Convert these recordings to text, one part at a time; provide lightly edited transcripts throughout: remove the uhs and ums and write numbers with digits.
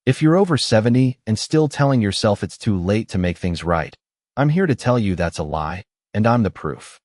If you're over 70 and still telling yourself it's too late to make things right, I'm here to tell you that's a lie, and I'm the proof.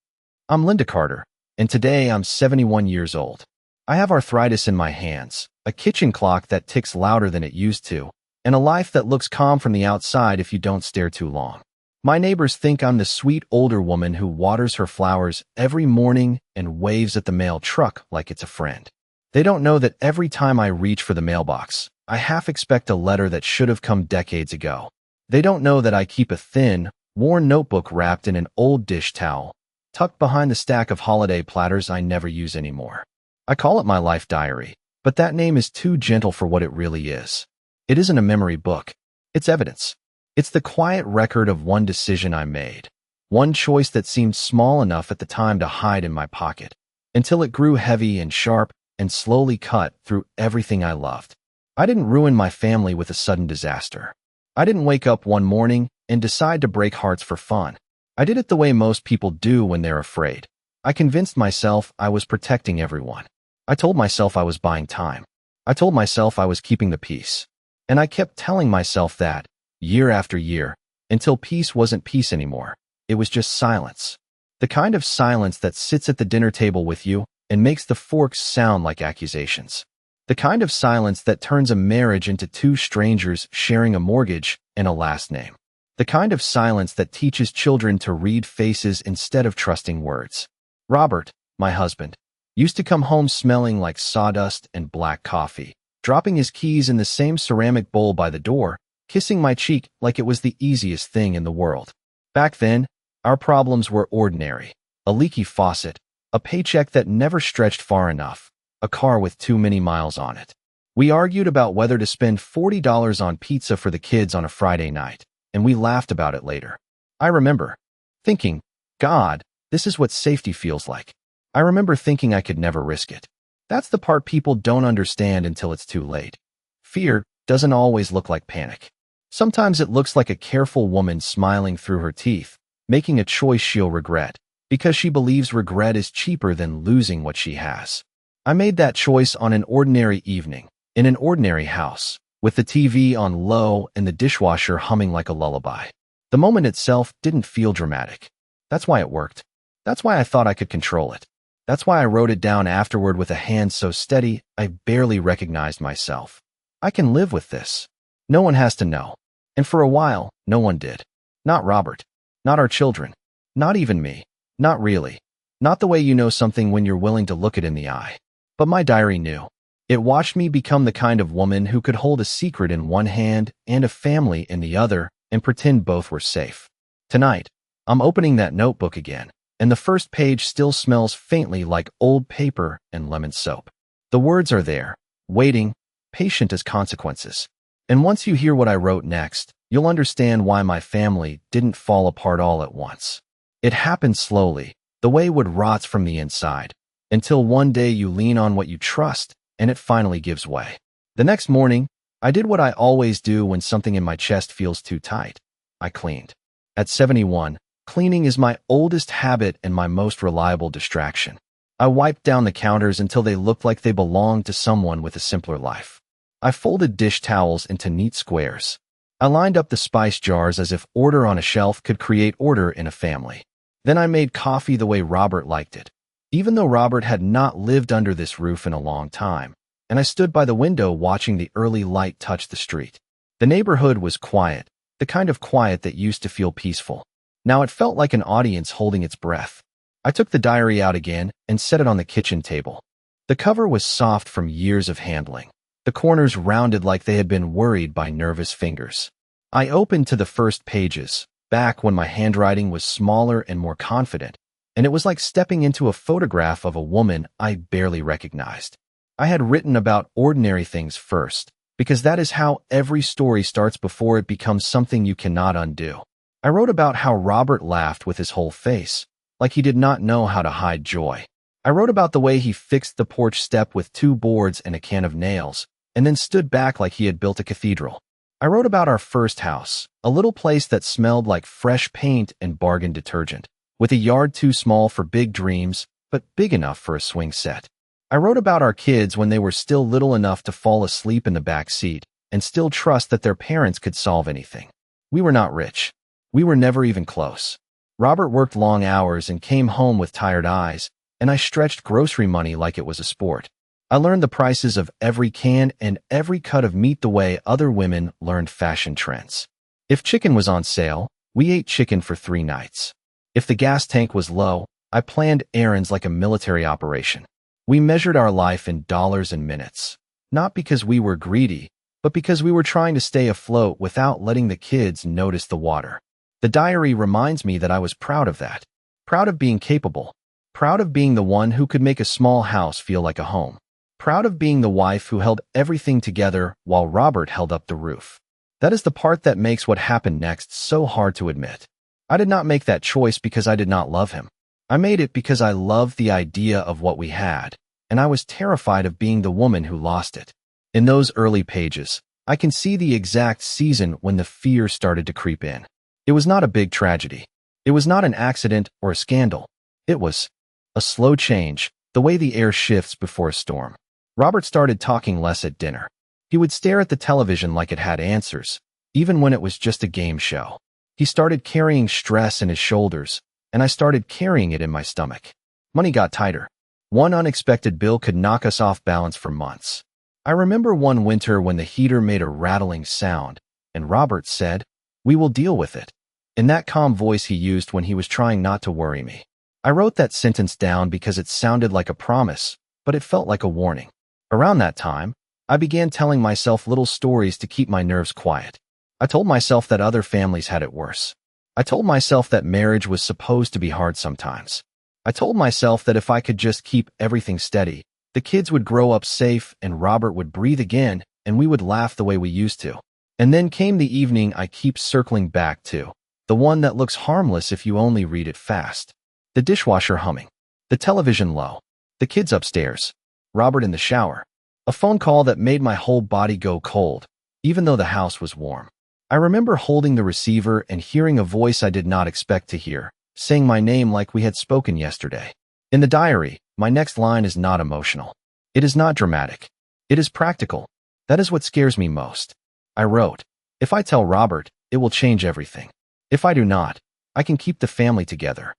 I'm Linda Carter, and today I'm 71 years old. I have arthritis in my hands, a kitchen clock that ticks louder than it used to, and a life that looks calm from the outside if you don't stare too long. My neighbors think I'm the sweet older woman who waters her flowers every morning and waves at the mail truck like it's a friend. They don't know that every time I reach for the mailbox, I half expect a letter that should have come decades ago. They don't know that I keep a thin, worn notebook wrapped in an old dish towel, tucked behind the stack of holiday platters I never use anymore. I call it my life diary, but that name is too gentle for what it really is. It isn't a memory book. It's evidence. It's the quiet record of one decision I made, one choice that seemed small enough at the time to hide in my pocket, until it grew heavy and sharp and slowly cut through everything I loved. I didn't ruin my family with a sudden disaster. I didn't wake up one morning and decide to break hearts for fun. I did it the way most people do when they're afraid. I convinced myself I was protecting everyone. I told myself I was buying time. I told myself I was keeping the peace. And I kept telling myself that, year after year, until peace wasn't peace anymore. It was just silence. The kind of silence that sits at the dinner table with you and makes the forks sound like accusations. The kind of silence that turns a marriage into two strangers sharing a mortgage and a last name. The kind of silence that teaches children to read faces instead of trusting words. Robert, my husband, used to come home smelling like sawdust and black coffee, dropping his keys in the same ceramic bowl by the door, kissing my cheek like it was the easiest thing in the world. Back then, our problems were ordinary. A leaky faucet, a paycheck that never stretched far enough, a car with too many miles on it. We argued about whether to spend $40 on pizza for the kids on a Friday night, and we laughed about it later. I remember thinking, God, this is what safety feels like. I remember thinking I could never risk it. That's the part people don't understand until it's too late. Fear doesn't always look like panic. Sometimes it looks like a careful woman smiling through her teeth, making a choice she'll regret, because she believes regret is cheaper than losing what she has. I made that choice on an ordinary evening, in an ordinary house, with the TV on low and the dishwasher humming like a lullaby. The moment itself didn't feel dramatic. That's why it worked. That's why I thought I could control it. That's why I wrote it down afterward with a hand so steady I barely recognized myself. I can live with this. No one has to know. And for a while, no one did. Not Robert. Not our children. Not even me. Not really. Not the way you know something when you're willing to look it in the eye. But my diary knew. It watched me become the kind of woman who could hold a secret in one hand and a family in the other and pretend both were safe. Tonight, I'm opening that notebook again, and the first page still smells faintly like old paper and lemon soap. The words are there, waiting, patient as consequences. And once you hear what I wrote next, you'll understand why my family didn't fall apart all at once. It happened slowly, the way wood rots from the inside, until one day you lean on what you trust, and it finally gives way. The next morning, I did what I always do when something in my chest feels too tight. I cleaned. At 71, cleaning is my oldest habit and my most reliable distraction. I wiped down the counters until they looked like they belonged to someone with a simpler life. I folded dish towels into neat squares. I lined up the spice jars as if order on a shelf could create order in a family. Then I made coffee the way Robert liked it, even though Robert had not lived under this roof in a long time, and I stood by the window watching the early light touch the street. The neighborhood was quiet, the kind of quiet that used to feel peaceful. Now it felt like an audience holding its breath. I took the diary out again and set it on the kitchen table. The cover was soft from years of handling, the corners rounded like they had been worried by nervous fingers. I opened to the first pages, back when my handwriting was smaller and more confident, and it was like stepping into a photograph of a woman I barely recognized. I had written about ordinary things first, because that is how every story starts before it becomes something you cannot undo. I wrote about how Robert laughed with his whole face, like he did not know how to hide joy. I wrote about the way he fixed the porch step with 2 boards and a can of nails, and then stood back like he had built a cathedral. I wrote about our first house, a little place that smelled like fresh paint and bargain detergent, with a yard too small for big dreams, but big enough for a swing set. I wrote about our kids when they were still little enough to fall asleep in the back seat, and still trust that their parents could solve anything. We were not rich. We were never even close. Robert worked long hours and came home with tired eyes, and I stretched grocery money like it was a sport. I learned the prices of every can and every cut of meat the way other women learned fashion trends. If chicken was on sale, we ate chicken for 3 nights. If the gas tank was low, I planned errands like a military operation. We measured our life in dollars and minutes, not because we were greedy, but because we were trying to stay afloat without letting the kids notice the water. The diary reminds me that I was proud of that. Proud of being capable. Proud of being the one who could make a small house feel like a home. Proud of being the wife who held everything together while Robert held up the roof. That is the part that makes what happened next so hard to admit. I did not make that choice because I did not love him. I made it because I loved the idea of what we had, and I was terrified of being the woman who lost it. In those early pages, I can see the exact season when the fear started to creep in. It was not a big tragedy. It was not an accident or a scandal. It was a slow change, the way the air shifts before a storm. Robert started talking less at dinner. He would stare at the television like it had answers, even when it was just a game show. He started carrying stress in his shoulders, and I started carrying it in my stomach. Money got tighter. One unexpected bill could knock us off balance for months. I remember one winter when the heater made a rattling sound, and Robert said, "We will deal with it," in that calm voice he used when he was trying not to worry me. I wrote that sentence down because it sounded like a promise, but it felt like a warning. Around that time, I began telling myself little stories to keep my nerves quiet. I told myself that other families had it worse. I told myself that marriage was supposed to be hard sometimes. I told myself that if I could just keep everything steady, the kids would grow up safe and Robert would breathe again and we would laugh the way we used to. And then came the evening I keep circling back to, the one that looks harmless if you only read it fast. The dishwasher humming, the television low, the kids upstairs, Robert in the shower. A phone call that made my whole body go cold, even though the house was warm. I remember holding the receiver and hearing a voice I did not expect to hear, saying my name like we had spoken yesterday. In the diary, my next line is not emotional. It is not dramatic. It is practical. That is what scares me most. I wrote, "If I tell Robert, it will change everything. If I do not, I can keep the family together."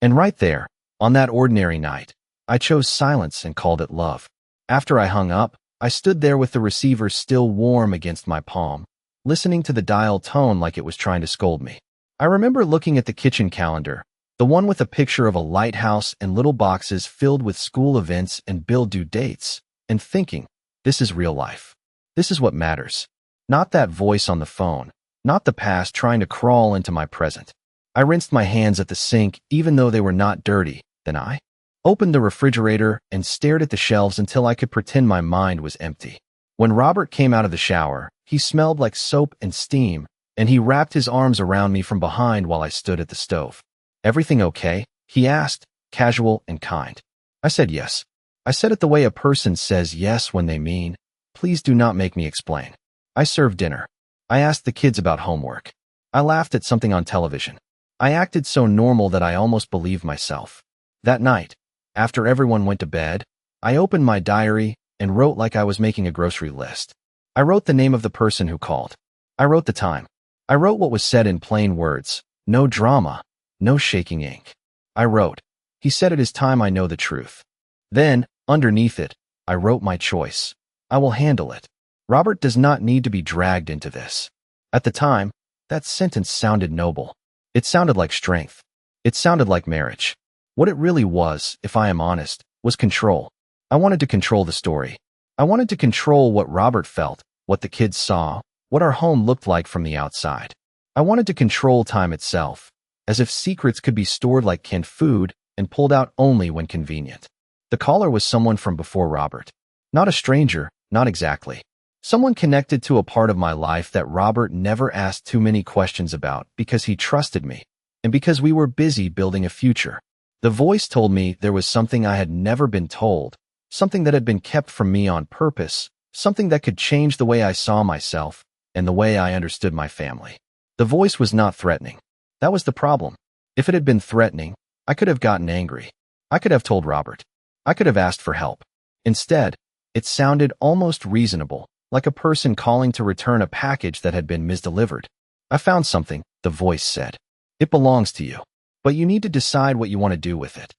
And right there, on that ordinary night, I chose silence and called it love. After I hung up, I stood there with the receiver still warm against my palm, listening to the dial tone like it was trying to scold me. I remember looking at the kitchen calendar, the one with a picture of a lighthouse and little boxes filled with school events and bill due dates, and thinking, this is real life. This is what matters. Not that voice on the phone, not the past trying to crawl into my present. I rinsed my hands at the sink even though they were not dirty, then I opened the refrigerator and stared at the shelves until I could pretend my mind was empty. When Robert came out of the shower, he smelled like soap and steam, and he wrapped his arms around me from behind while I stood at the stove. "Everything okay?" he asked, casual and kind. I said yes. I said it the way a person says yes when they mean, "Please do not make me explain." I served dinner. I asked the kids about homework. I laughed at something on television. I acted so normal that I almost believed myself. That night, after everyone went to bed, I opened my diary and wrote like I was making a grocery list. I wrote the name of the person who called. I wrote the time. I wrote what was said in plain words. No drama, no shaking ink. I wrote, "He said it is time I know the truth." Then, underneath it, I wrote my choice. I will handle it. Robert does not need to be dragged into this. At the time, that sentence sounded noble. It sounded like strength. It sounded like marriage. What it really was, if I am honest, was control. I wanted to control the story. I wanted to control what Robert felt, what the kids saw, what our home looked like from the outside. I wanted to control time itself, as if secrets could be stored like canned food and pulled out only when convenient. The caller was someone from before Robert. Not a stranger, not exactly. Someone connected to a part of my life that Robert never asked too many questions about because he trusted me, and because we were busy building a future. The voice told me there was something I had never been told, something that had been kept from me on purpose, something that could change the way I saw myself and the way I understood my family. The voice was not threatening. That was the problem. If it had been threatening, I could have gotten angry. I could have told Robert. I could have asked for help. Instead, it sounded almost reasonable, like a person calling to return a package that had been misdelivered. "I found something," the voice said. "It belongs to you, but you need to decide what you want to do with it."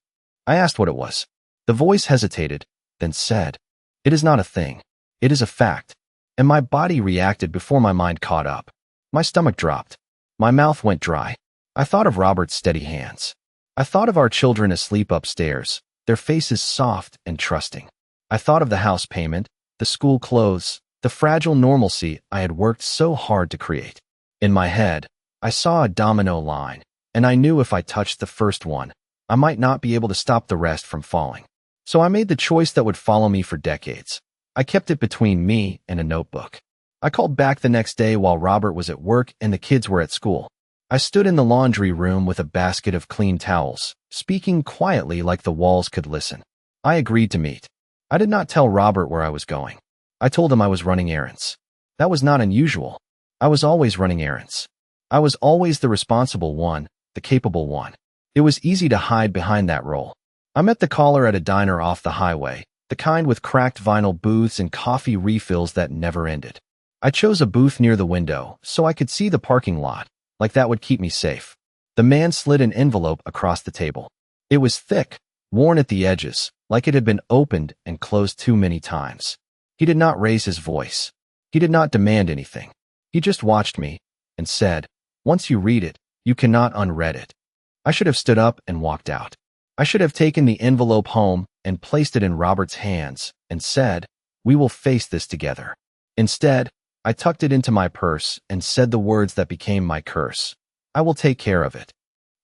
I asked what it was. The voice hesitated, then said, "It is not a thing. It is a fact." And my body reacted before my mind caught up. My stomach dropped. My mouth went dry. I thought of Robert's steady hands. I thought of our children asleep upstairs, their faces soft and trusting. I thought of the house payment, the school clothes, the fragile normalcy I had worked so hard to create. In my head, I saw a domino line, and I knew if I touched the first one, I might not be able to stop the rest from falling. So I made the choice that would follow me for decades. I kept it between me and a notebook. I called back the next day while Robert was at work and the kids were at school. I stood in the laundry room with a basket of clean towels, speaking quietly like the walls could listen. I agreed to meet. I did not tell Robert where I was going. I told him I was running errands. That was not unusual. I was always running errands. I was always the responsible one, the capable one. It was easy to hide behind that role. I met the caller at a diner off the highway, the kind with cracked vinyl booths and coffee refills that never ended. I chose a booth near the window so I could see the parking lot, like that would keep me safe. The man slid an envelope across the table. It was thick, worn at the edges, like it had been opened and closed too many times. He did not raise his voice. He did not demand anything. He just watched me and said, "Once you read it, you cannot unread it." I should have stood up and walked out. I should have taken the envelope home and placed it in Robert's hands and said, "We will face this together." Instead, I tucked it into my purse and said the words that became my curse. "I will take care of it."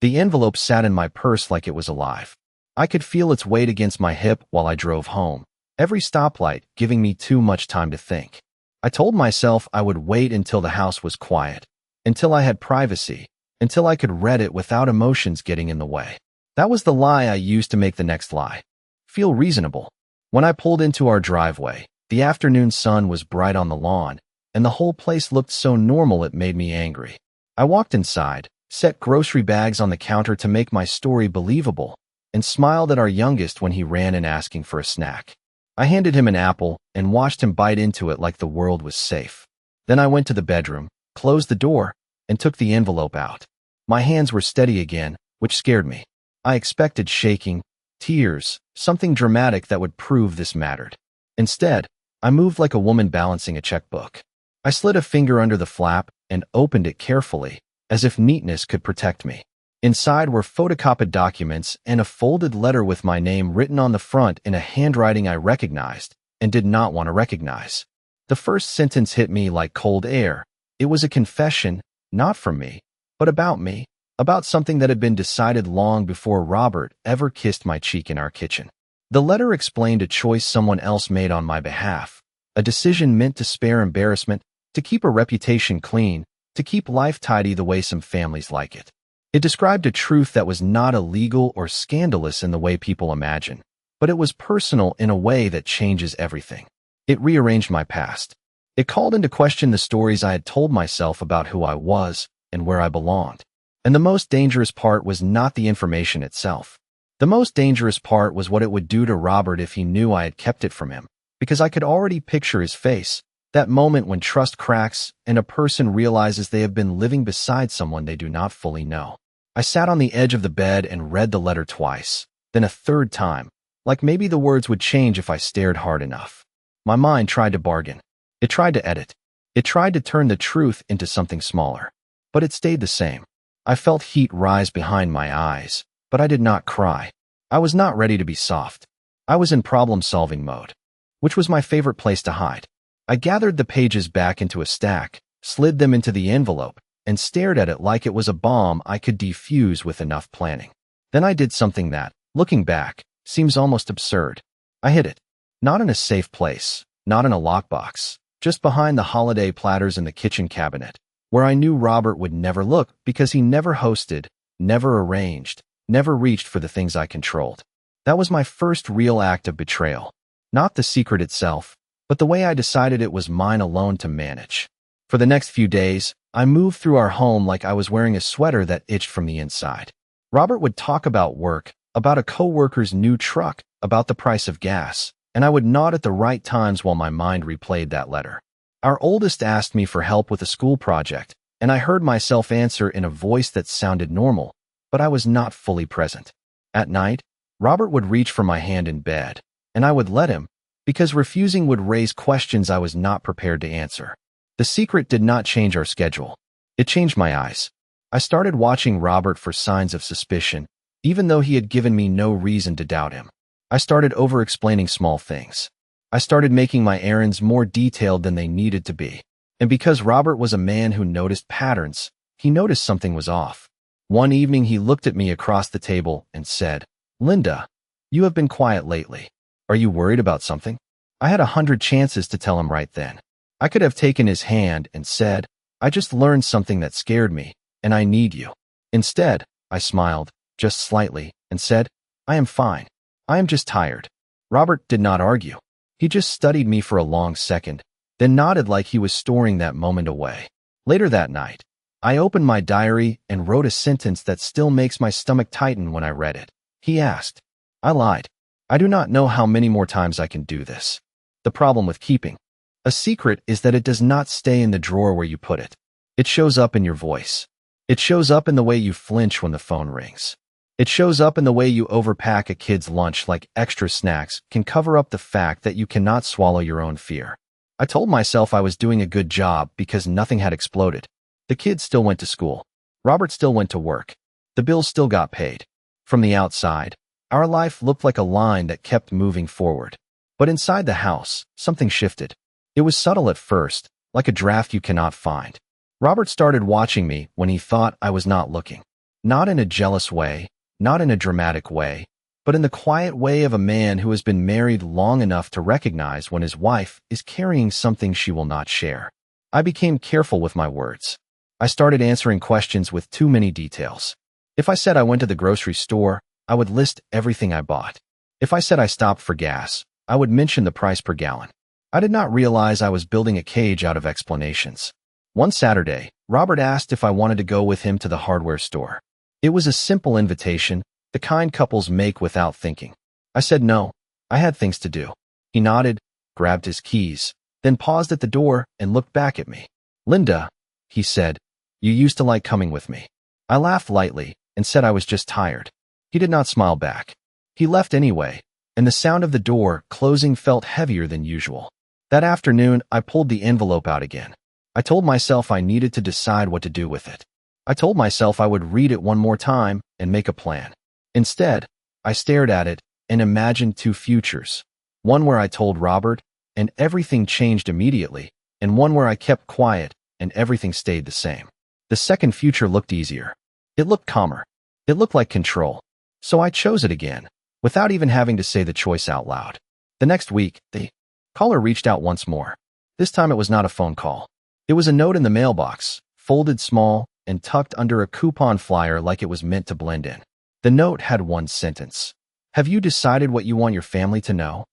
The envelope sat in my purse like it was alive. I could feel its weight against my hip while I drove home, every stoplight giving me too much time to think. I told myself I would wait until the house was quiet, until I had privacy, until I could read it without emotions getting in the way. That was the lie I used to make the next lie. Feel reasonable. When I pulled into our driveway, the afternoon sun was bright on the lawn, and the whole place looked so normal it made me angry. I walked inside, set grocery bags on the counter to make my story believable, and smiled at our youngest when he ran in asking for a snack. I handed him an apple and watched him bite into it like the world was safe. Then I went to the bedroom, closed the door, and took the envelope out. My hands were steady again, which scared me. I expected shaking, tears, something dramatic that would prove this mattered. Instead, I moved like a woman balancing a checkbook. I slid a finger under the flap and opened it carefully, as if neatness could protect me. Inside were photocopied documents and a folded letter with my name written on the front in a handwriting I recognized and did not want to recognize. The first sentence hit me like cold air. It was a confession, not from me, but about me, about something that had been decided long before Robert ever kissed my cheek in our kitchen. The letter explained a choice someone else made on my behalf, a decision meant to spare embarrassment, to keep a reputation clean, to keep life tidy the way some families like it. It described a truth that was not illegal or scandalous in the way people imagine, but it was personal in a way that changes everything. It rearranged my past. It called into question the stories I had told myself about who I was and where I belonged. And the most dangerous part was not the information itself. The most dangerous part was what it would do to Robert if he knew I had kept it from him, because I could already picture his face, that moment when trust cracks and a person realizes they have been living beside someone they do not fully know. I sat on the edge of the bed and read the letter twice, then a third time, like maybe the words would change if I stared hard enough. My mind tried to bargain. It tried to edit. It tried to turn the truth into something smaller. But it stayed the same. I felt heat rise behind my eyes, but I did not cry. I was not ready to be soft. I was in problem-solving mode, which was my favorite place to hide. I gathered the pages back into a stack, slid them into the envelope, and stared at it like it was a bomb I could defuse with enough planning. Then I did something that, looking back, seems almost absurd. I hid it. Not in a safe place, not in a lockbox, just behind the holiday platters in the kitchen cabinet, where I knew Robert would never look because he never hosted, never arranged, never reached for the things I controlled. That was my first real act of betrayal. Not the secret itself, but the way I decided it was mine alone to manage. For the next few days, I moved through our home like I was wearing a sweater that itched from the inside. Robert would talk about work, about a coworker's new truck, about the price of gas, and I would nod at the right times while my mind replayed that letter. Our oldest asked me for help with a school project, and I heard myself answer in a voice that sounded normal, but I was not fully present. At night, Robert would reach for my hand in bed, and I would let him, because refusing would raise questions I was not prepared to answer. The secret did not change our schedule. It changed my eyes. I started watching Robert for signs of suspicion, even though he had given me no reason to doubt him. I started over-explaining small things. I started making my errands more detailed than they needed to be. And because Robert was a man who noticed patterns, he noticed something was off. One evening he looked at me across the table and said, "Linda, you have been quiet lately. Are you worried about something?" I had 100 chances to tell him right then. I could have taken his hand and said, "I just learned something that scared me, and I need you." Instead, I smiled, just slightly, and said, "I am fine. I am just tired." Robert did not argue. He just studied me for a long second, then nodded like he was storing that moment away. Later that night, I opened my diary and wrote a sentence that still makes my stomach tighten when I read it. He asked. I lied. I do not know how many more times I can do this. The problem with keeping a secret is that it does not stay in the drawer where you put it. It shows up in your voice. It shows up in the way you flinch when the phone rings. It shows up in the way you overpack a kid's lunch like extra snacks can cover up the fact that you cannot swallow your own fear. I told myself I was doing a good job because nothing had exploded. The kids still went to school. Robert still went to work. The bills still got paid. From the outside, our life looked like a line that kept moving forward. But inside the house, something shifted. It was subtle at first, like a draft you cannot find. Robert started watching me when he thought I was not looking. Not in a jealous way, not in a dramatic way, but in the quiet way of a man who has been married long enough to recognize when his wife is carrying something she will not share. I became careful with my words. I started answering questions with too many details. If I said I went to the grocery store, I would list everything I bought. If I said I stopped for gas, I would mention the price per gallon. I did not realize I was building a cage out of explanations. One Saturday, Robert asked if I wanted to go with him to the hardware store. It was a simple invitation, the kind couples make without thinking. I said no. I had things to do. He nodded, grabbed his keys, then paused at the door and looked back at me. "Linda," he said, "you used to like coming with me." I laughed lightly and said I was just tired. He did not smile back. He left anyway, and the sound of the door closing felt heavier than usual. That afternoon, I pulled the envelope out again. I told myself I needed to decide what to do with it. I told myself I would read it one more time and make a plan. Instead, I stared at it and imagined two futures. One where I told Robert, and everything changed immediately, and one where I kept quiet, and everything stayed the same. The second future looked easier. It looked calmer. It looked like control. So I chose it again, without even having to say the choice out loud. The next week, the caller reached out once more. This time it was not a phone call. It was a note in the mailbox, folded small, and tucked under a coupon flyer like it was meant to blend in. The note had one sentence. "Have you decided what you want your family to know?"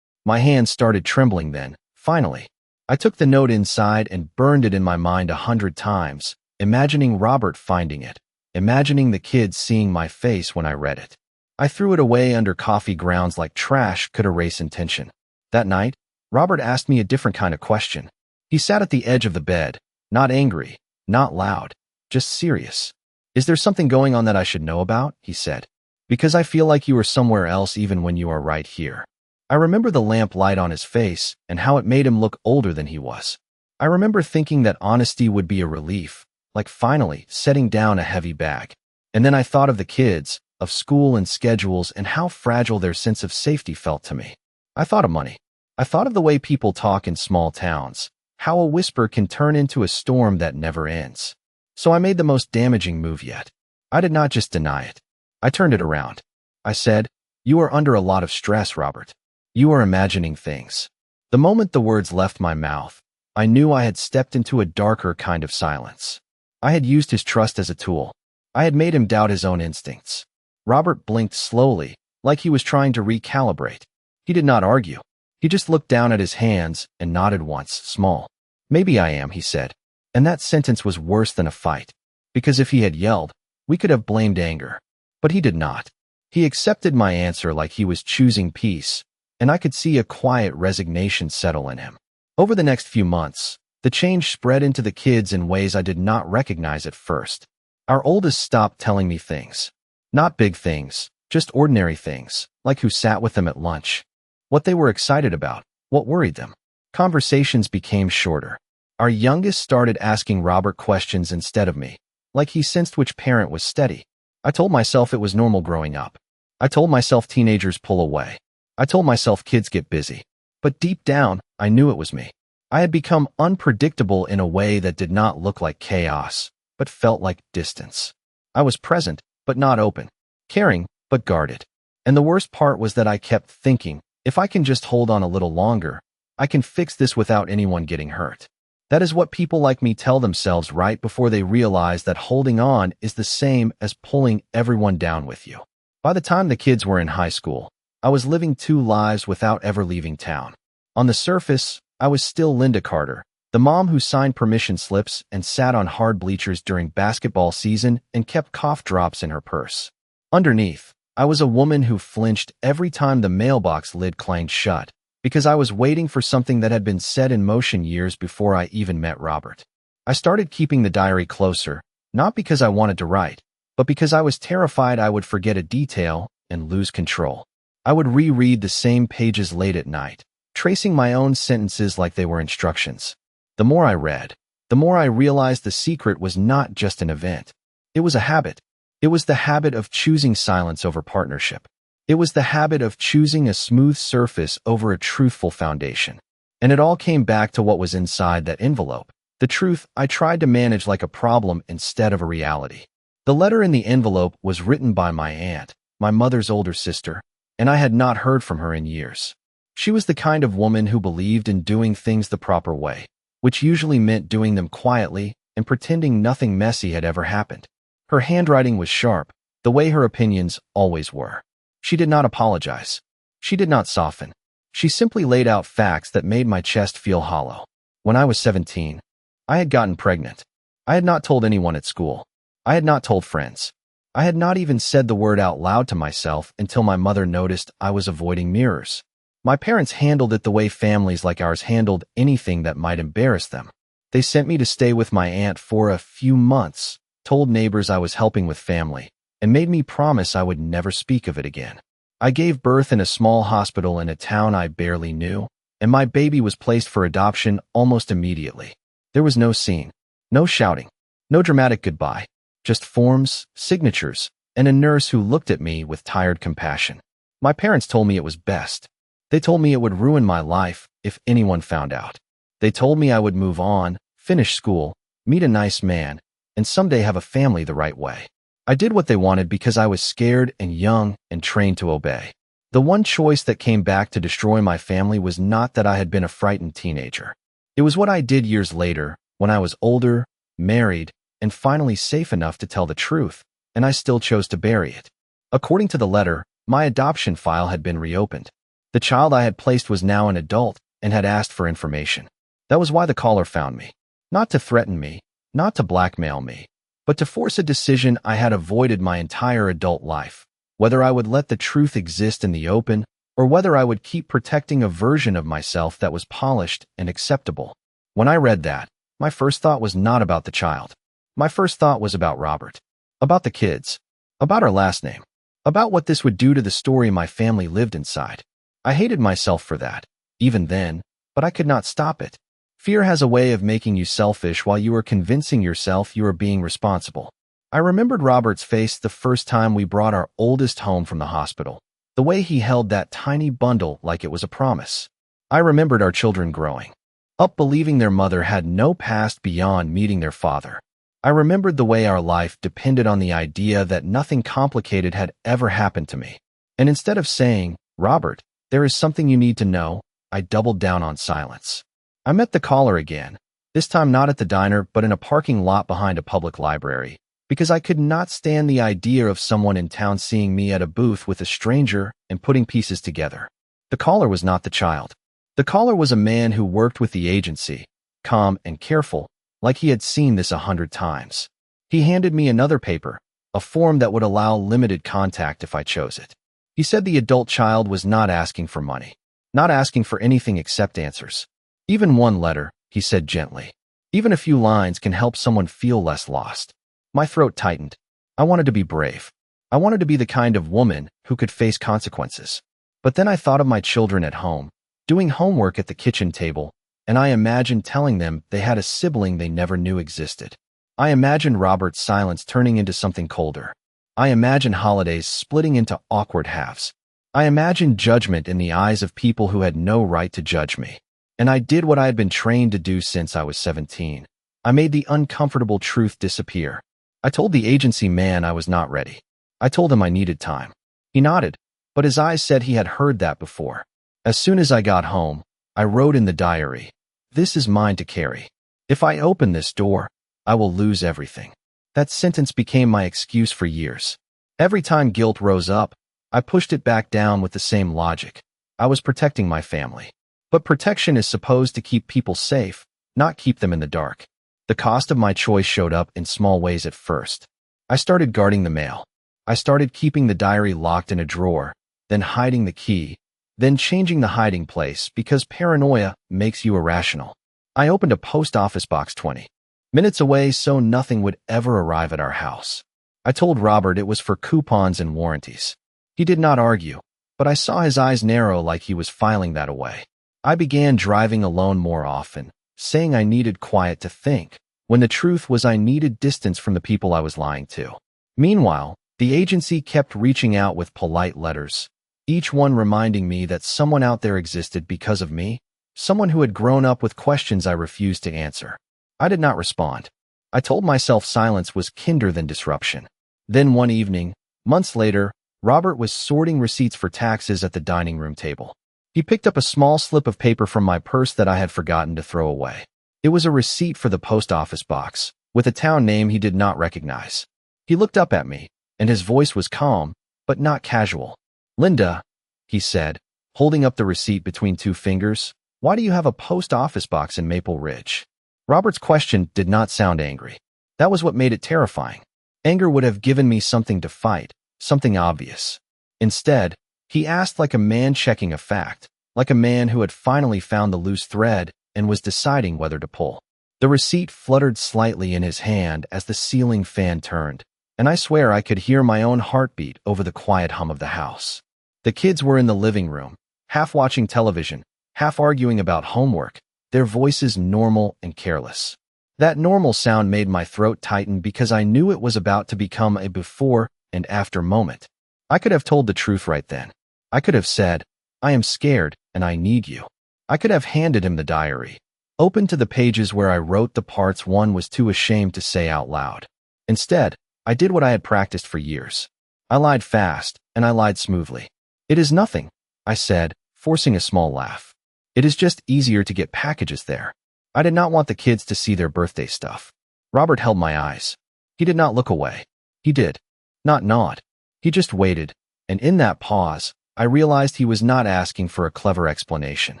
My hands started trembling then, finally. I took the note inside and burned it in my mind 100 times, imagining Robert finding it, imagining the kids seeing my face when I read it. I threw it away under coffee grounds like trash could erase intention. That night, Robert asked me a different kind of question. He sat at the edge of the bed, not angry, not loud, just serious. "Is there something going on that I should know about?" he said. "Because I feel like you are somewhere else even when you are right here." I remember the lamp light on his face and how it made him look older than he was. I remember thinking that honesty would be a relief, like finally setting down a heavy bag. And then I thought of the kids, of school and schedules and how fragile their sense of safety felt to me. I thought of money. I thought of the way people talk in small towns, how a whisper can turn into a storm that never ends. So I made the most damaging move yet. I did not just deny it. I turned it around. I said, "You are under a lot of stress, Robert. You are imagining things." The moment the words left my mouth, I knew I had stepped into a darker kind of silence. I had used his trust as a tool. I had made him doubt his own instincts. Robert blinked slowly, like he was trying to recalibrate. He did not argue. He just looked down at his hands and nodded once, small. "Maybe I am," he said. And that sentence was worse than a fight, because if he had yelled, we could have blamed anger. But he did not. He accepted my answer like he was choosing peace, and I could see a quiet resignation settle in him. Over the next few months, The change spread into the kids in ways I did not recognize at first. Our oldest stopped telling me things. Not big things, just ordinary things, like who sat with them at lunch, what they were excited about, what worried them. Conversations became shorter. Our youngest started asking Robert questions instead of me, like he sensed which parent was steady. I told myself it was normal growing up. I told myself teenagers pull away. I told myself kids get busy. But deep down, I knew it was me. I had become unpredictable in a way that did not look like chaos, but felt like distance. I was present, but not open. Caring, but guarded. And the worst part was that I kept thinking, if I can just hold on a little longer, I can fix this without anyone getting hurt. That is what people like me tell themselves right before they realize that holding on is the same as pulling everyone down with you. By the time the kids were in high school, I was living two lives without ever leaving town. On the surface, I was still Linda Carter, the mom who signed permission slips and sat on hard bleachers during basketball season and kept cough drops in her purse. Underneath, I was a woman who flinched every time the mailbox lid clanged shut, because I was waiting for something that had been set in motion years before I even met Robert. I started keeping the diary closer, not because I wanted to write, but because I was terrified I would forget a detail and lose control. I would reread the same pages late at night, tracing my own sentences like they were instructions. The more I read, the more I realized the secret was not just an event. It was a habit. It was the habit of choosing silence over partnership. It was the habit of choosing a smooth surface over a truthful foundation. And it all came back to what was inside that envelope. The truth I tried to manage like a problem instead of a reality. The letter in the envelope was written by my aunt, my mother's older sister, and I had not heard from her in years. She was the kind of woman who believed in doing things the proper way, which usually meant doing them quietly and pretending nothing messy had ever happened. Her handwriting was sharp, the way her opinions always were. She did not apologize. She did not soften. She simply laid out facts that made my chest feel hollow. When I was 17, I had gotten pregnant. I had not told anyone at school. I had not told friends. I had not even said the word out loud to myself until my mother noticed I was avoiding mirrors. My parents handled it the way families like ours handled anything that might embarrass them. They sent me to stay with my aunt for a few months, told neighbors I was helping with family, and made me promise I would never speak of it again. I gave birth in a small hospital in a town I barely knew, and my baby was placed for adoption almost immediately. There was no scene, no shouting, no dramatic goodbye, just forms, signatures, and a nurse who looked at me with tired compassion. My parents told me it was best. They told me it would ruin my life if anyone found out. They told me I would move on, finish school, meet a nice man, and someday have a family the right way. I did what they wanted because I was scared and young and trained to obey. The one choice that came back to destroy my family was not that I had been a frightened teenager. It was what I did years later, when I was older, married, and finally safe enough to tell the truth, and I still chose to bury it. According to the letter, my adoption file had been reopened. The child I had placed was now an adult and had asked for information. That was why the caller found me. Not to threaten me, not to blackmail me, but to force a decision I had avoided my entire adult life, whether I would let the truth exist in the open or whether I would keep protecting a version of myself that was polished and acceptable. When I read that, my first thought was not about the child. My first thought was about Robert, about the kids, about our last name, about what this would do to the story my family lived inside. I hated myself for that, even then, but I could not stop it. Fear has a way of making you selfish while you are convincing yourself you are being responsible. I remembered Robert's face the first time we brought our oldest home from the hospital, the way he held that tiny bundle like it was a promise. I remembered our children growing up believing their mother had no past beyond meeting their father. I remembered the way our life depended on the idea that nothing complicated had ever happened to me. And instead of saying, "Robert, there is something you need to know," I doubled down on silence. I met the caller again, this time not at the diner but in a parking lot behind a public library, because I could not stand the idea of someone in town seeing me at a booth with a stranger and putting pieces together. The caller was not the child. The caller was a man who worked with the agency, calm and careful, like he had seen this 100 times. He handed me another paper, a form that would allow limited contact if I chose it. He said the adult child was not asking for money, not asking for anything except answers. Even one letter, he said gently. Even a few lines can help someone feel less lost. My throat tightened. I wanted to be brave. I wanted to be the kind of woman who could face consequences. But then I thought of my children at home, doing homework at the kitchen table, and I imagined telling them they had a sibling they never knew existed. I imagined Robert's silence turning into something colder. I imagined holidays splitting into awkward halves. I imagined judgment in the eyes of people who had no right to judge me. And I did what I had been trained to do since I was 17. I made the uncomfortable truth disappear. I told the agency man I was not ready. I told him I needed time. He nodded, but his eyes said he had heard that before. As soon as I got home, I wrote in the diary, "This is mine to carry. If I open this door, I will lose everything." That sentence became my excuse for years. Every time guilt rose up, I pushed it back down with the same logic. I was protecting my family. But protection is supposed to keep people safe, not keep them in the dark. The cost of my choice showed up in small ways at first. I started guarding the mail. I started keeping the diary locked in a drawer, then hiding the key, then changing the hiding place because paranoia makes you irrational. I opened a post office box 20 minutes away so nothing would ever arrive at our house. I told Robert it was for coupons and warranties. He did not argue, but I saw his eyes narrow like he was filing that away. I began driving alone more often, saying I needed quiet to think, when the truth was I needed distance from the people I was lying to. Meanwhile, the agency kept reaching out with polite letters, each one reminding me that someone out there existed because of me, someone who had grown up with questions I refused to answer. I did not respond. I told myself silence was kinder than disruption. Then one evening, months later, Robert was sorting receipts for taxes at the dining room table. He picked up a small slip of paper from my purse that I had forgotten to throw away. It was a receipt for the post office box, with a town name he did not recognize. He looked up at me, and his voice was calm, but not casual. "Linda," he said, holding up the receipt between two fingers, "why do you have a post office box in Maple Ridge?" Robert's question did not sound angry. That was what made it terrifying. Anger would have given me something to fight, something obvious. Instead, he asked like a man checking a fact, like a man who had finally found the loose thread and was deciding whether to pull. The receipt fluttered slightly in his hand as the ceiling fan turned, and I swear I could hear my own heartbeat over the quiet hum of the house. The kids were in the living room, half watching television, half arguing about homework, their voices normal and careless. That normal sound made my throat tighten because I knew it was about to become a before and after moment. I could have told the truth right then. I could have said, "I am scared and I need you." I could have handed him the diary, open to the pages where I wrote the parts one was too ashamed to say out loud. Instead, I did what I had practiced for years. I lied fast, and I lied smoothly. "It is nothing," I said, forcing a small laugh. "It is just easier to get packages there." I did not want the kids to see their birthday stuff. Robert held my eyes. He did not look away. He did not nod. He just waited, and in that pause, I realized he was not asking for a clever explanation.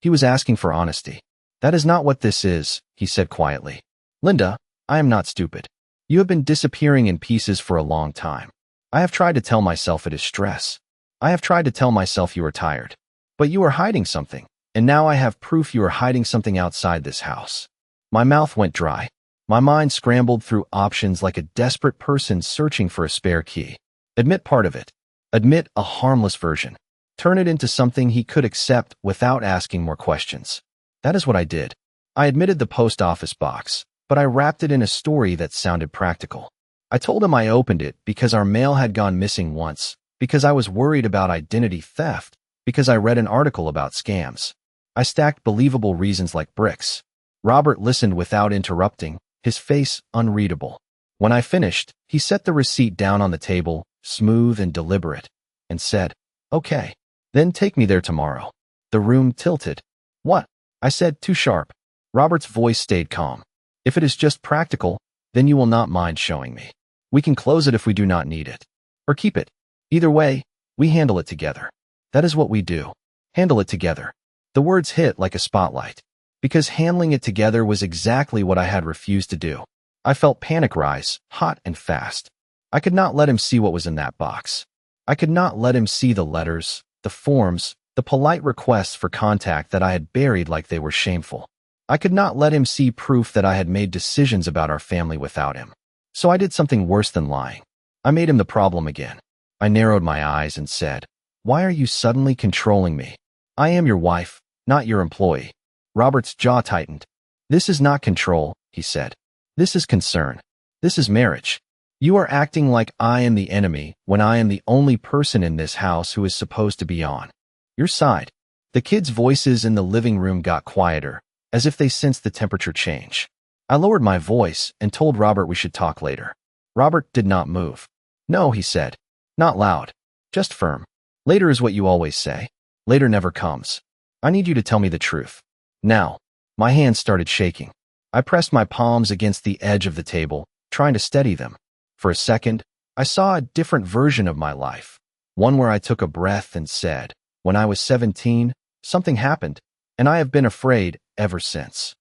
He was asking for honesty. "That is not what this is," he said quietly. "Linda, I am not stupid. You have been disappearing in pieces for a long time. I have tried to tell myself it is stress. I have tried to tell myself you are tired. But you are hiding something, and now I have proof you are hiding something outside this house." My mouth went dry. My mind scrambled through options like a desperate person searching for a spare key. Admit part of it. Admit a harmless version. Turn it into something he could accept without asking more questions. That is what I did. I admitted the post office box, but I wrapped it in a story that sounded practical. I told him I opened it because our mail had gone missing once, because I was worried about identity theft, because I read an article about scams. I stacked believable reasons like bricks. Robert listened without interrupting, his face unreadable. When I finished, he set the receipt down on the table, smooth and deliberate, and said, "Okay, then take me there tomorrow." The room tilted. "What?" I said, too sharp. Robert's voice stayed calm. "If it is just practical, then you will not mind showing me. We can close it if we do not need it. Or keep it. Either way, we handle it together. That is what we do. Handle it together." The words hit like a spotlight, because handling it together was exactly what I had refused to do. I felt panic rise, hot and fast. I could not let him see what was in that box. I could not let him see the letters, the forms, the polite requests for contact that I had buried like they were shameful. I could not let him see proof that I had made decisions about our family without him. So I did something worse than lying. I made him the problem again. I narrowed my eyes and said, "Why are you suddenly controlling me? I am your wife, not your employee." Robert's jaw tightened. "This is not control," he said. "This is concern. This is marriage. You are acting like I am the enemy when I am the only person in this house who is supposed to be on your side." The kids' voices in the living room got quieter, as if they sensed the temperature change. I lowered my voice and told Robert we should talk later. Robert did not move. "No," he said. "Not loud. Just firm. Later is what you always say. Later never comes. I need you to tell me the truth. Now." My hands started shaking. I pressed my palms against the edge of the table, trying to steady them. For a second, I saw a different version of my life. One where I took a breath and said, "When I was 17, something happened, and I have been afraid ever since."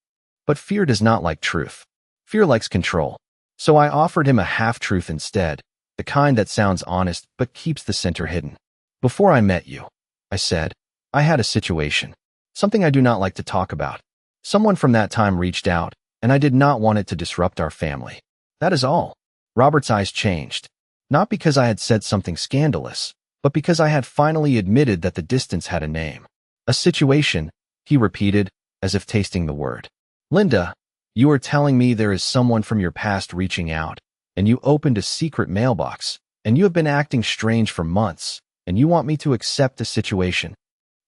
But fear does not like truth. Fear likes control. So I offered him a half-truth instead, the kind that sounds honest but keeps the center hidden. "Before I met you," I said, "I had a situation. Something I do not like to talk about. Someone from that time reached out, and I did not want it to disrupt our family. That is all." Robert's eyes changed. Not because I had said something scandalous, but because I had finally admitted that the distance had a name. "A situation," he repeated, as if tasting the word. "Linda, you are telling me there is someone from your past reaching out, and you opened a secret mailbox, and you have been acting strange for months, and you want me to accept the situation."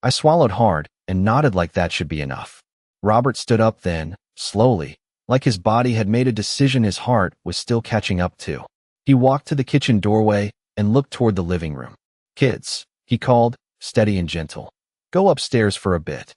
I swallowed hard and nodded like that should be enough. Robert stood up then, slowly, like his body had made a decision his heart was still catching up to. He walked to the kitchen doorway and looked toward the living room. "Kids," he called, steady and gentle. "Go upstairs for a bit."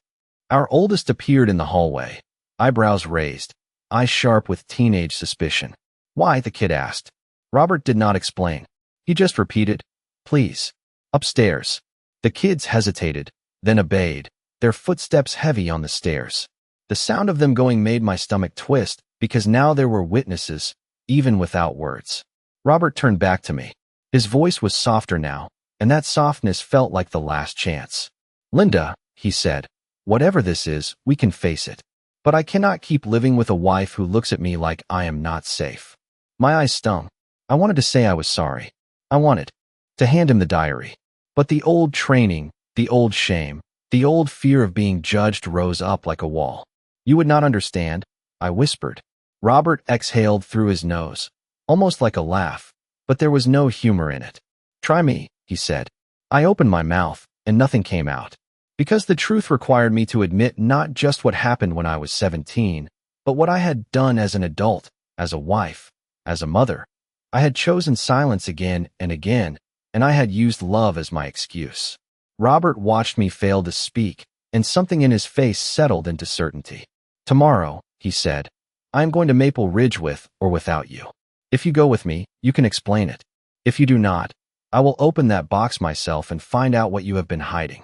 Our oldest appeared in the hallway, eyebrows raised, eyes sharp with teenage suspicion. "Why?" the kid asked. Robert did not explain. He just repeated, "Please. Upstairs." The kids hesitated, then obeyed, their footsteps heavy on the stairs. The sound of them going made my stomach twist, because now there were witnesses, even without words. Robert turned back to me. His voice was softer now, and that softness felt like the last chance. "Linda," he said, "whatever this is, we can face it. But I cannot keep living with a wife who looks at me like I am not safe." My eyes stung. I wanted to say I was sorry. I wanted to hand him the diary. But the old training, the old shame, the old fear of being judged rose up like a wall. "You would not understand," I whispered. Robert exhaled through his nose, almost like a laugh, but there was no humor in it. "Try me," he said. I opened my mouth, and nothing came out. Because the truth required me to admit not just what happened when I was 17, but what I had done as an adult, as a wife, as a mother. I had chosen silence again and again, and I had used love as my excuse. Robert watched me fail to speak, and something in his face settled into certainty. "Tomorrow," he said, "I am going to Maple Ridge with or without you. If you go with me, you can explain it. If you do not, I will open that box myself and find out what you have been hiding."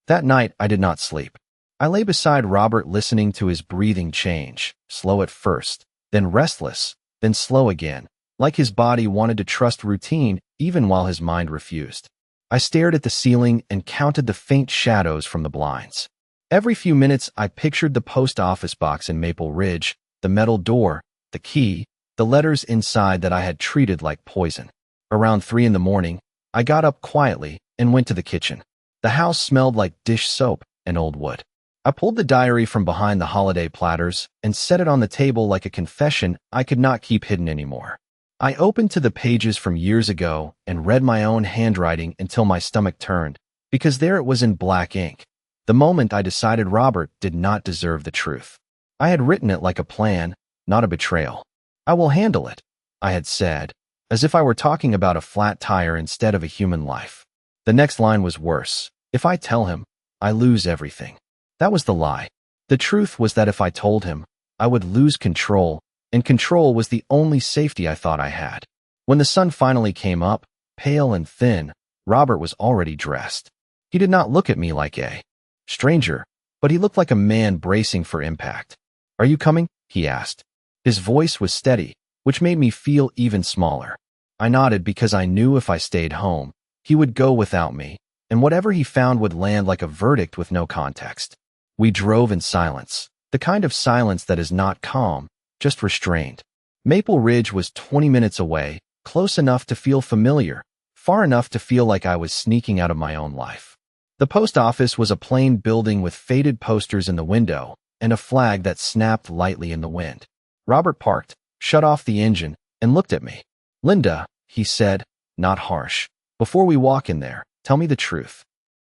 That night, I did not sleep. I lay beside Robert listening to his breathing change, slow at first, then restless, then slow again, like his body wanted to trust routine even while his mind refused. I stared at the ceiling and counted the faint shadows from the blinds. Every few minutes, I pictured the post office box in Maple Ridge, the metal door, the key, the letters inside that I had treated like poison. Around 3 in the morning, I got up quietly and went to the kitchen. The house smelled like dish soap and old wood. I pulled the diary from behind the holiday platters and set it on the table like a confession I could not keep hidden anymore. I opened to the pages from years ago and read my own handwriting until my stomach turned, because there it was in black ink. The moment I decided Robert did not deserve the truth. I had written it like a plan, not a betrayal. "I will handle it," I had said, as if I were talking about a flat tire instead of a human life. The next line was worse. "If I tell him, I lose everything." That was the lie. The truth was that if I told him, I would lose control, and control was the only safety I thought I had. When the sun finally came up, pale and thin, Robert was already dressed. He did not look at me like a stranger, but he looked like a man bracing for impact. "Are you coming?" he asked. His voice was steady, which made me feel even smaller. I nodded because I knew if I stayed home, he would go without me, and whatever he found would land like a verdict with no context. We drove in silence. The kind of silence that is not calm, just restrained. Maple Ridge was 20 minutes away, close enough to feel familiar, far enough to feel like I was sneaking out of my own life. The post office was a plain building with faded posters in the window and a flag that snapped lightly in the wind. Robert parked, shut off the engine, and looked at me. "Linda," he said, not harsh, "before we walk in there, tell me the truth."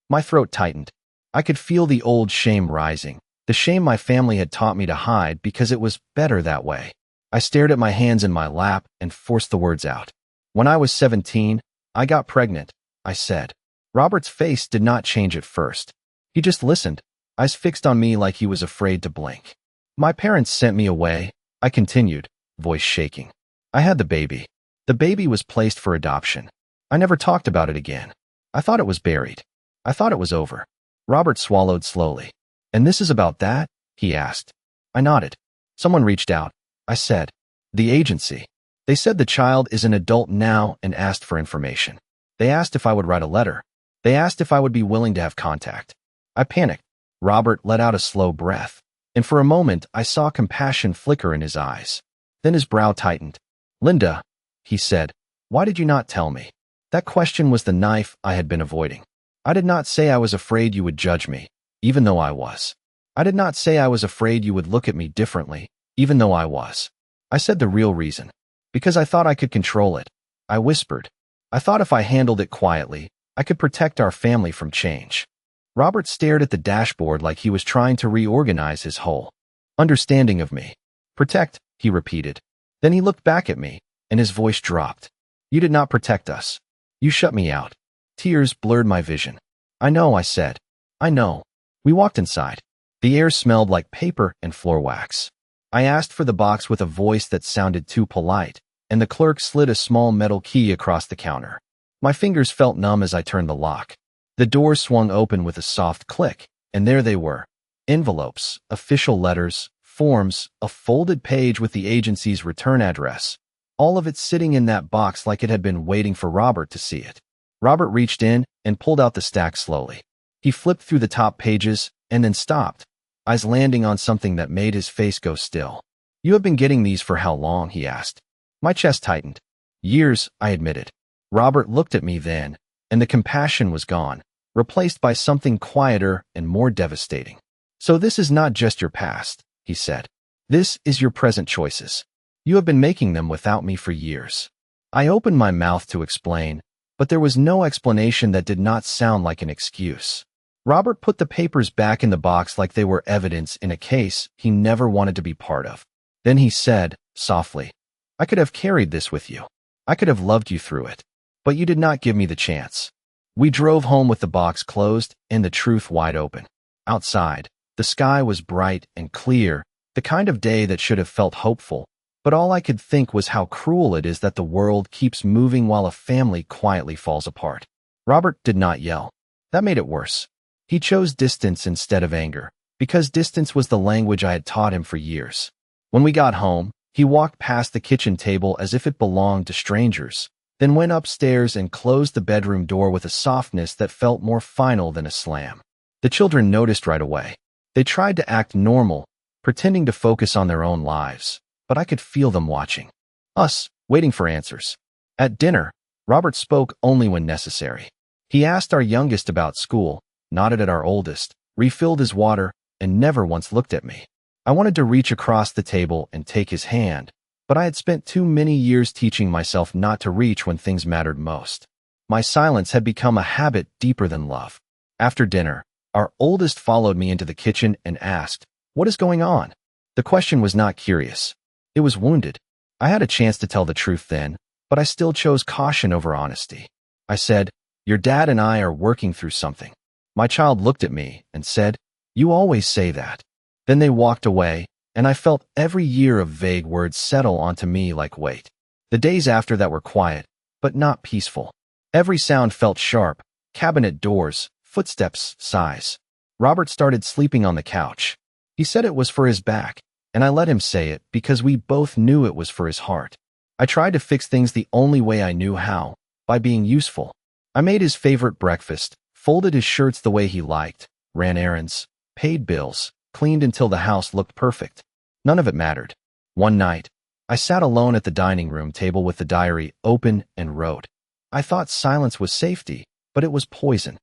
My throat tightened. I could feel the old shame rising, the shame my family had taught me to hide because it was better that way. I stared at my hands in my lap and forced the words out. "When I was 17, I got pregnant," I said. Robert's face did not change at first. He just listened, eyes fixed on me like he was afraid to blink. "My parents sent me away," I continued, voice shaking. "I had the baby. The baby was placed for adoption. I never talked about it again. I thought it was buried. I thought it was over." Robert swallowed slowly. "And this is about that?" he asked. I nodded. "Someone reached out," I said. "The agency. They said the child is an adult now and asked for information. They asked if I would write a letter. They asked if I would be willing to have contact." I panicked. Robert let out a slow breath, and for a moment I saw compassion flicker in his eyes. Then his brow tightened. "Linda," he said, "why did you not tell me?" That question was the knife I had been avoiding. I did not say I was afraid you would judge me, even though I was. I did not say I was afraid you would look at me differently, even though I was. I said the real reason. Because I thought I could control it. I whispered. I thought if I handled it quietly, I could protect our family from change. Robert stared at the dashboard like he was trying to reorganize his whole understanding of me. "Protect," he repeated. Then he looked back at me, and his voice dropped. "You did not protect us. You shut me out." Tears blurred my vision. "I know," I said. "I know." We walked inside. The air smelled like paper and floor wax. I asked for the box with a voice that sounded too polite, and the clerk slid a small metal key across the counter. My fingers felt numb as I turned the lock. The door swung open with a soft click, and there they were. Envelopes, official letters, forms, a folded page with the agency's return address. All of it sitting in that box like it had been waiting for Robert to see it. Robert reached in and pulled out the stack slowly. He flipped through the top pages and then stopped, eyes landing on something that made his face go still. "You have been getting these for how long?" he asked. My chest tightened. "Years," I admitted. Robert looked at me then, and the compassion was gone, replaced by something quieter and more devastating. "So this is not just your past," he said. "This is your present choices. You have been making them without me for years." I opened my mouth to explain, but there was no explanation that did not sound like an excuse. Robert put the papers back in the box like they were evidence in a case he never wanted to be part of. Then he said, softly, "I could have carried this with you. I could have loved you through it. But you did not give me the chance." We drove home with the box closed and the truth wide open. Outside, the sky was bright and clear, the kind of day that should have felt hopeful, but all I could think was how cruel it is that the world keeps moving while a family quietly falls apart. Robert did not yell. That made it worse. He chose distance instead of anger, because distance was the language I had taught him for years. When we got home, he walked past the kitchen table as if it belonged to strangers, then went upstairs and closed the bedroom door with a softness that felt more final than a slam. The children noticed right away. They tried to act normal, pretending to focus on their own lives, but I could feel them watching. Us, waiting for answers. At dinner, Robert spoke only when necessary. He asked our youngest about school, nodded at our oldest, refilled his water, and never once looked at me. I wanted to reach across the table and take his hand, but I had spent too many years teaching myself not to reach when things mattered most. My silence had become a habit deeper than love. After dinner, our oldest followed me into the kitchen and asked, "What is going on?" The question was not curious. It was wounded. I had a chance to tell the truth then, but I still chose caution over honesty. I said, "Your dad and I are working through something." My child looked at me and said, "You always say that." Then they walked away, and I felt every year of vague words settle onto me like weight. The days after that were quiet, but not peaceful. Every sound felt sharp: cabinet doors, footsteps, sighs. Robert started sleeping on the couch. He said it was for his back, and I let him say it because we both knew it was for his heart. I tried to fix things the only way I knew how, by being useful. I made his favorite breakfast, folded his shirts the way he liked, ran errands, paid bills, cleaned until the house looked perfect. None of it mattered. One night, I sat alone at the dining room table with the diary open and wrote. I thought silence was safety, but it was poison.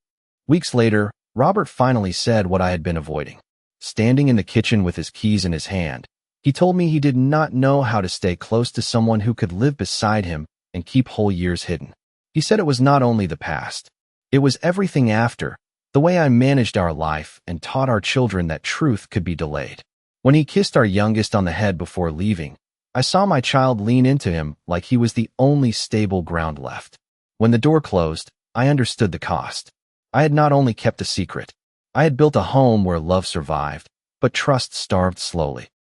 Weeks later, Robert finally said what I had been avoiding. Standing in the kitchen with his keys in his hand, he told me he did not know how to stay close to someone who could live beside him and keep whole years hidden. He said it was not only the past. It was everything after, the way I managed our life and taught our children that truth could be delayed. When he kissed our youngest on the head before leaving, I saw my child lean into him like he was the only stable ground left. When the door closed, I understood the cost. I had not only kept a secret, I had built a home where love survived, but trust starved slowly.